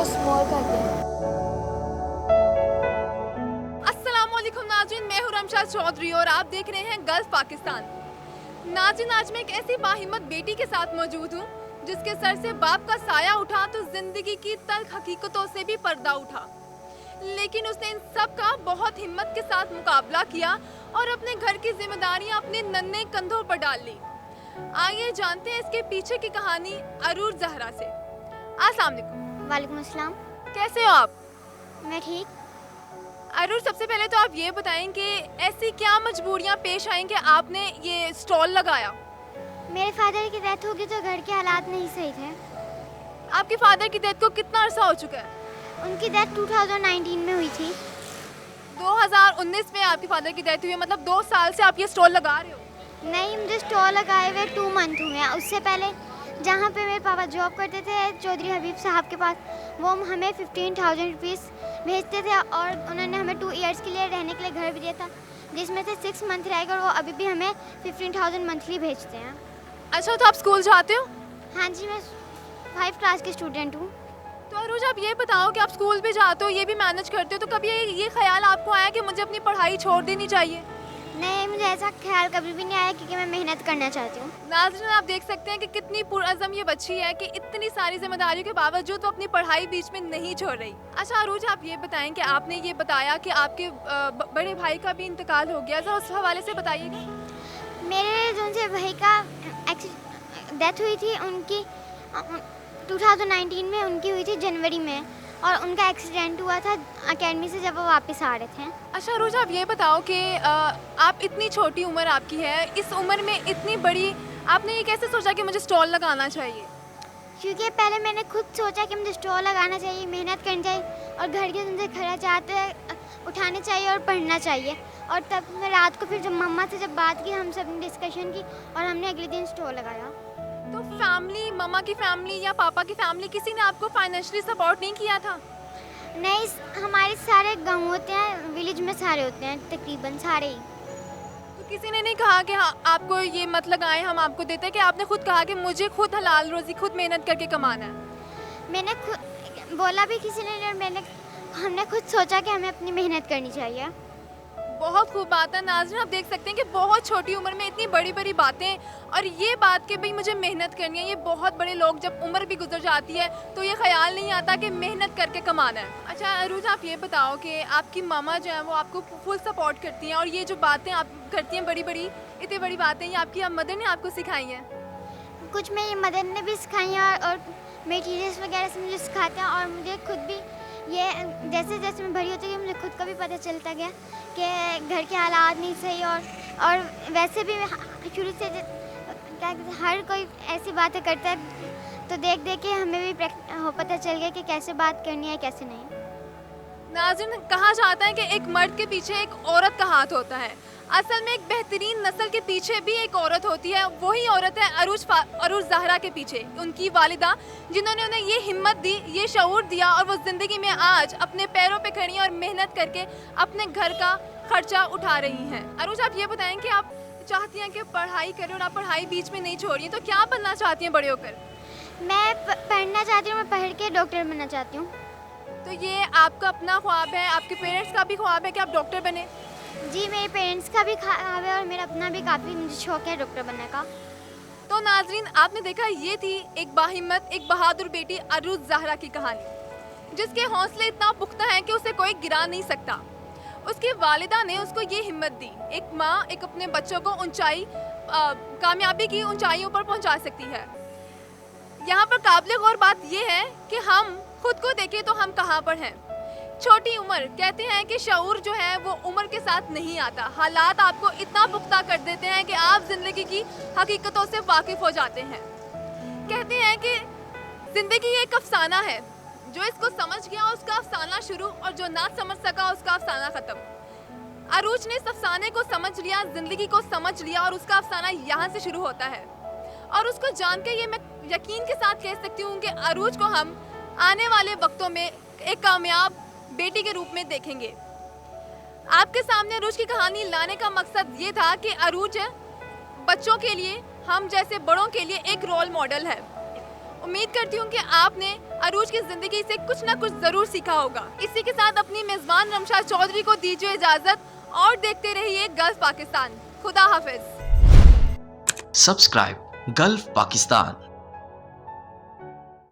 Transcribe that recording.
Small करते हैं। अस्सलामुअलैकुम नाज़रीन, मैं हूं रमशा चौधरी और आप देख रहे हैं गल्फ पाकिस्तान। नाज़रीन, आज मैं एक ऐसी बाहिम्मत बेटी के साथ मौजूद हूं जिसके सर से बाप का साया उठा तो जिंदगी की तल्ख हकीकतों से भी पर्दा उठा, लेकिन उसने इन सब का बहुत हिम्मत के साथ मुकाबला किया और अपने घर की जिम्मेदारियां अपने नन्हे कंधों पर डाल ली। आइए जानते हैं इसके पीछे की कहानी अरूज जहरा से। अस्सलाम वालेकुम। वालेकुम अस्सलाम। कैसे हो आप? मैं ठीक। अरूज, सबसे पहले तो आप ये बताएं कि ऐसी क्या मजबूरियां पेश आई कि आपने ये स्टॉल लगाया? मेरे फादर की डेथ हो गई तो घर के हालात नहीं सही थे। आपके फादर की डेथ को कितना अरसा हो चुका है? उनकी डेथ 2019 में हुई थी। 2019 में आपके फादर की डेथ हुई है, मतलब 2 साल से आप ये स्टॉल लगा रहे हो? नहीं, मुझे स्टॉल लगाए हुए 2 मंथ हुए हैं। उससे पहले जहाँ पे मेरे पापा जॉब करते थे चौधरी हबीब साहब के पास, वो हमें 15,000 रुपीज़ भेजते थे और उन्होंने हमें 2 ईयर्स के लिए रहने के लिए घर भी दिया था, जिसमें से 6 मंथ रहेगा और वो अभी भी हमें 15,000 मंथली भेजते हैं। अच्छा, तो आप स्कूल जाते हो? हाँ जी, मैं 5 क्लास की स्टूडेंट हूँ। तो अरूज, आप ये बताओ कि आप स्कूल भी जाते हो, ये भी मैनेज करते हो, तो कभी ये ख्याल आपको आया कि मुझे अपनी पढ़ाई छोड़ देनी चाहिए? नहीं, मुझे ऐसा ख्याल कभी भी नहीं आया क्योंकि मैं मेहनत करना चाहती हूँ। नाज़रीन, आप देख सकते हैं कि कितनी पुरअज़म ये बच्ची है कि इतनी सारी जिम्मेदारियों के बावजूद वो अपनी पढ़ाई बीच में नहीं छोड़ रही। अच्छा अरूज, आप ये बताएं कि आपने ये बताया कि आपके बड़े भाई का भी इंतकाल हो गया, ज़रा उस हवाले से बताइएगा। मेरे जो से भाई का डेथ हुई थी, उनकी 2019 में उनकी हुई थी जनवरी में, और उनका एक्सीडेंट हुआ था अकेडमी से जब वो वापस आ रहे थे। अच्छा अरूज, आप ये बताओ कि आप इतनी छोटी उम्र आपकी है, इस उम्र में इतनी बड़ी आपने ये कैसे सोचा कि मुझे स्टॉल लगाना चाहिए? क्योंकि पहले मैंने खुद सोचा कि मुझे स्टॉल लगाना चाहिए, मेहनत करनी चाहिए और घर के जिनसे खर्च आते हैं उठाने चाहिए और पढ़ना चाहिए। और तब मैं रात को फिर जब मम्मा से जब बात की, हम सब ने डिस्कशन की और हमने अगले दिन स्टॉल लगाया। तो फैमिली, मम्मा की फैमिली या पापा की फैमिली, किसी ने आपको फाइनेंशियली सपोर्ट नहीं किया था? नहीं, हमारे सारे गाँव होते हैं, विलेज में सारे होते हैं, तकरीबन सारे ही। तो किसी ने नहीं कहा कि हाँ आपको ये मत लगाएं, हम आपको देते हैं, कि आपने खुद कहा कि मुझे खुद हलाल रोजी खुद मेहनत करके कमाना है? मैंने खुद बोला भी किसी ने, हमने खुद सोचा कि हमें अपनी मेहनत करनी चाहिए। बहुत खूब बात है। नाज़रीन, आप देख सकते हैं कि बहुत छोटी उम्र में इतनी बड़ी बड़ी बातें, और ये बात कि भाई मुझे मेहनत करनी है, ये बहुत बड़े लोग जब उम्र भी गुजर जाती है तो ये ख्याल नहीं आता कि मेहनत करके कमाना है। अच्छा अरूज, आप ये बताओ कि आपकी मामा जो है वो आपको फुल सपोर्ट करती हैं, और ये जो बातें आप करती हैं बड़ी बड़ी, इतनी बड़ी बातें, ये आपकी मदर ने आपको सिखाई हैं? कुछ मेरी मदर ने भी सिखाई हैं और मेरी टीचर्स वगैरह से मुझे सिखाते हैं, और मुझे खुद भी ये जैसे जैसे मैं बड़ी होती गई मुझे खुद को भी पता चलता गया कि घर के हालात नहीं सही, और वैसे भी शुरू से क्या हर कोई ऐसी बातें करता है तो देख देख के हमें भी पता चल गया कि कैसे बात करनी है कैसे नहीं। नाज़रीन, कहा जाता है कि एक मर्द के पीछे एक औरत का हाथ होता है। असल में एक बेहतरीन नस्ल के पीछे भी एक औरत होती है, वही औरत है अरूज जहरा के पीछे उनकी वालिदा, जिन्होंने उन्हें ये हिम्मत दी, ये शऊर दिया, और वो ज़िंदगी में आज अपने पैरों पे खड़ी हैं और मेहनत करके अपने घर का खर्चा उठा रही हैं। अरूज, आप ये बताएं कि आप चाहती हैं कि पढ़ाई करें और आप पढ़ाई बीच में नहीं छोड़िए, तो क्या बनना चाहती हैं बड़े होकर? मैं पढ़ना चाहती हूँ, मैं पढ़ के डॉक्टर बनना चाहती हूँ। तो ये आपका अपना ख्वाब है, आपके पेरेंट्स का भी ख्वाब है कि आप डॉक्टर बने? जी, मेरे पेरेंट्स का भी ख्वाब है और मेरा अपना भी काफ़ी मुझे शौक है डॉक्टर बनने का। तो नाजरीन, आपने देखा, ये थी एक बाहिम्मत, एक बहादुर बेटी अरूज जहरा की कहानी, जिसके हौसले इतना पुख्ता है कि उसे कोई गिरा नहीं सकता। उसकी वालिदा ने उसको ये हिम्मत दी। एक माँ एक अपने बच्चों को कामयाबी की ऊंचाइयों पर पहुंचा सकती है। यहाँ पर काबिल गौर बात यह है कि हम खुद को देखें तो हम कहाँ पर हैं। छोटी उम्र, कहते हैं कि शऊर जो है वो उम्र के साथ नहीं आता, हालात आपको इतना पुख्ता कर देते हैं कि आप जिंदगी की हकीकतों से वाकिफ हो जाते हैं। कहते हैं कि जिंदगी एक अफसाना है, जो इसको समझ गया उसका अफसाना शुरू, और जो ना समझ सका उसका अफसाना खत्म। अरूज ने इस अफसाने को समझ लिया, जिंदगी को समझ लिया, और उसका अफसाना यहाँ से शुरू होता है। और उसको जान के ये मैं यकीन के साथ कह सकती हूँ कि अरूज को हम आने वाले वक्तों में एक कामयाब बेटी के रूप में देखेंगे। आपके सामने अरूज की कहानी लाने का मकसद ये था कि अरूज बच्चों के लिए, हम जैसे बड़ों के लिए एक रोल मॉडल है। उम्मीद करती हूँ कि आपने अरूज की जिंदगी से कुछ ना कुछ जरूर सीखा होगा। इसी के साथ अपनी मेजबान रमशा चौधरी को दीजिए इजाजत और देखते रहिए गल्फ पाकिस्तान। खुदा हाफिज। Subscribe Gulf Pakistan